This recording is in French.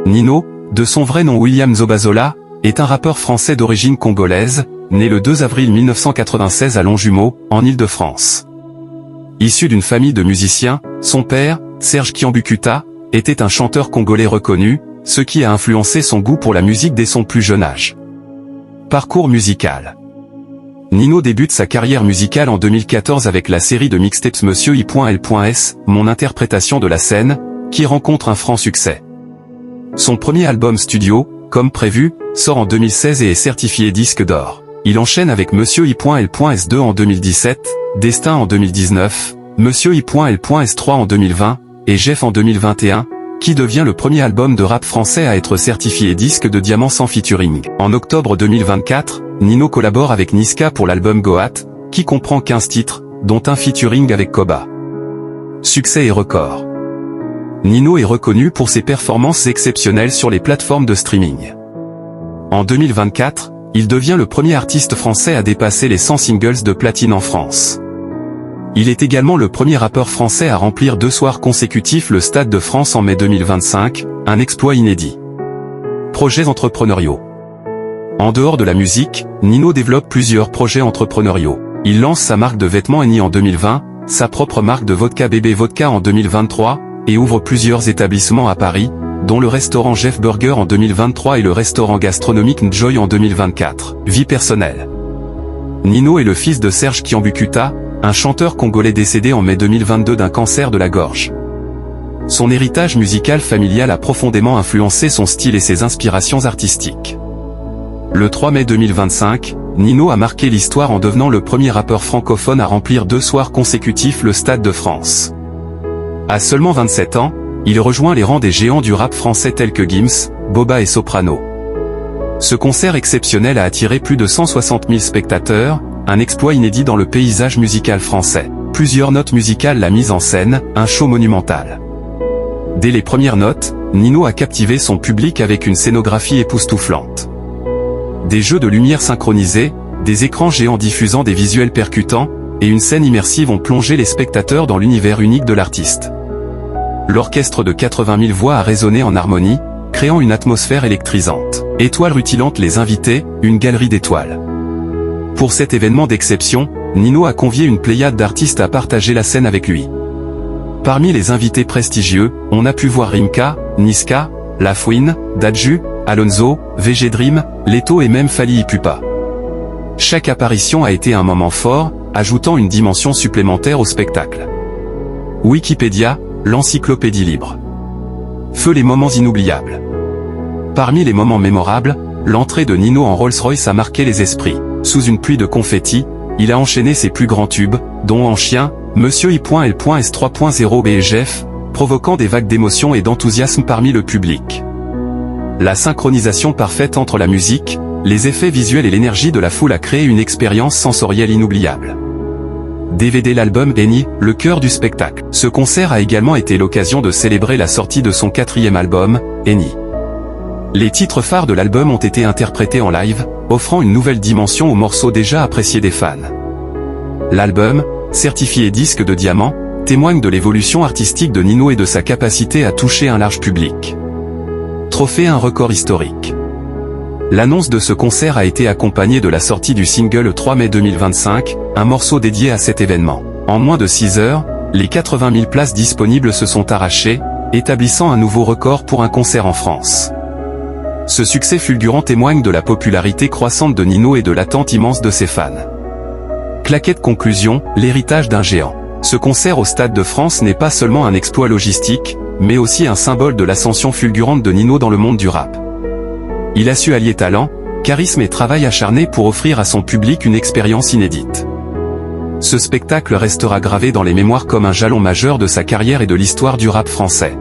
Nino, de son vrai nom William Zobazola, est un rappeur français d'origine congolaise, né le 2 avril 1996 à Longjumeau, en Île-de-France. Issu d'une famille de musiciens, son père, Serge Kiambukuta, était un chanteur congolais reconnu, ce qui a influencé son goût pour la musique dès son plus jeune âge. Parcours musical. Nino débute sa carrière musicale en 2014 avec la série de mixtapes Monsieur I.L.S, Mon interprétation de la scène, qui rencontre un franc succès. Son premier album studio, comme prévu, sort en 2016 et est certifié disque d'or. Il enchaîne avec Monsieur I.L.S 2 en 2017, Destin en 2019, Monsieur I.L.S 3 en 2020, et Jeff en 2021, qui devient le premier album de rap français à être certifié disque de diamant sans featuring. En octobre 2024, Nino collabore avec Niska pour l'album Goat, qui comprend 15 titres, dont un featuring avec Koba. Succès et record. Nino est reconnu pour ses performances exceptionnelles sur les plateformes de streaming. En 2024, il devient le premier artiste français à dépasser les 100 singles de platine en France. Il est également le premier rappeur français à remplir 2 soirs consécutifs le Stade de France en mai 2025, un exploit inédit. Projets entrepreneuriaux. En dehors de la musique, Nino développe plusieurs projets entrepreneuriaux. Il lance sa marque de vêtements Eni en 2020, sa propre marque de vodka Bébé Vodka en 2023, et ouvre plusieurs établissements à Paris, dont le restaurant Jeff Burger en 2023 et le restaurant gastronomique Njoy en 2024. Vie personnelle. Nino est le fils de Serge Kiambukuta, un chanteur congolais décédé en mai 2022 d'un cancer de la gorge. Son héritage musical familial a profondément influencé son style et ses inspirations artistiques. Le 3 mai 2025, Nino a marqué l'histoire en devenant le premier rappeur francophone à remplir 2 soirs consécutifs le Stade de France. À seulement 27 ans, il rejoint les rangs des géants du rap français tels que Gims, Boba et Soprano. Ce concert exceptionnel a attiré plus de 160 000 spectateurs, un exploit inédit dans le paysage musical français. Plusieurs notes musicales la mise en scène, un show monumental. Dès les premières notes, Nino a captivé son public avec une scénographie époustouflante. Des jeux de lumière synchronisés, des écrans géants diffusant des visuels percutants, et une scène immersive ont plongé les spectateurs dans l'univers unique de l'artiste. L'orchestre de 80 000 voix a résonné en harmonie, créant une atmosphère électrisante. Étoiles rutilantes les invités, une galerie d'étoiles. Pour cet événement d'exception, Nino a convié une pléiade d'artistes à partager la scène avec lui. Parmi les invités prestigieux, on a pu voir Rimka, Niska, La Fouine, Dadju, Alonso, VG Dream, Leto et même Fally Ipupa. Chaque apparition a été un moment fort, ajoutant une dimension supplémentaire au spectacle. Wikipédia, l'encyclopédie libre. Feu les moments inoubliables. Parmi les moments mémorables, l'entrée de Nino en Rolls-Royce a marqué les esprits. Sous une pluie de confettis, il a enchaîné ses plus grands tubes, dont En Chien, Monsieur I.L.S 3.0 et Jeff, provoquant des vagues d'émotion et d'enthousiasme parmi le public. La synchronisation parfaite entre la musique, les effets visuels et l'énergie de la foule a créé une expérience sensorielle inoubliable. DVD l'album Eni, le cœur du spectacle. Ce concert a également été l'occasion de célébrer la sortie de son 4e album, Eni. Les titres phares de l'album ont été interprétés en live, offrant une nouvelle dimension aux morceaux déjà appréciés des fans. L'album, certifié disque de diamant, témoigne de l'évolution artistique de Nino et de sa capacité à toucher un large public. Trophée un record historique. L'annonce de ce concert a été accompagnée de la sortie du single le 3 mai 2025, un morceau dédié à cet événement. En moins de 6 heures, les 80 000 places disponibles se sont arrachées, établissant un nouveau record pour un concert en France. Ce succès fulgurant témoigne de la popularité croissante de Nino et de l'attente immense de ses fans. Claquette conclusion, l'héritage d'un géant. Ce concert au Stade de France n'est pas seulement un exploit logistique, mais aussi un symbole de l'ascension fulgurante de Nino dans le monde du rap. Il a su allier talent, charisme et travail acharné pour offrir à son public une expérience inédite. Ce spectacle restera gravé dans les mémoires comme un jalon majeur de sa carrière et de l'histoire du rap français.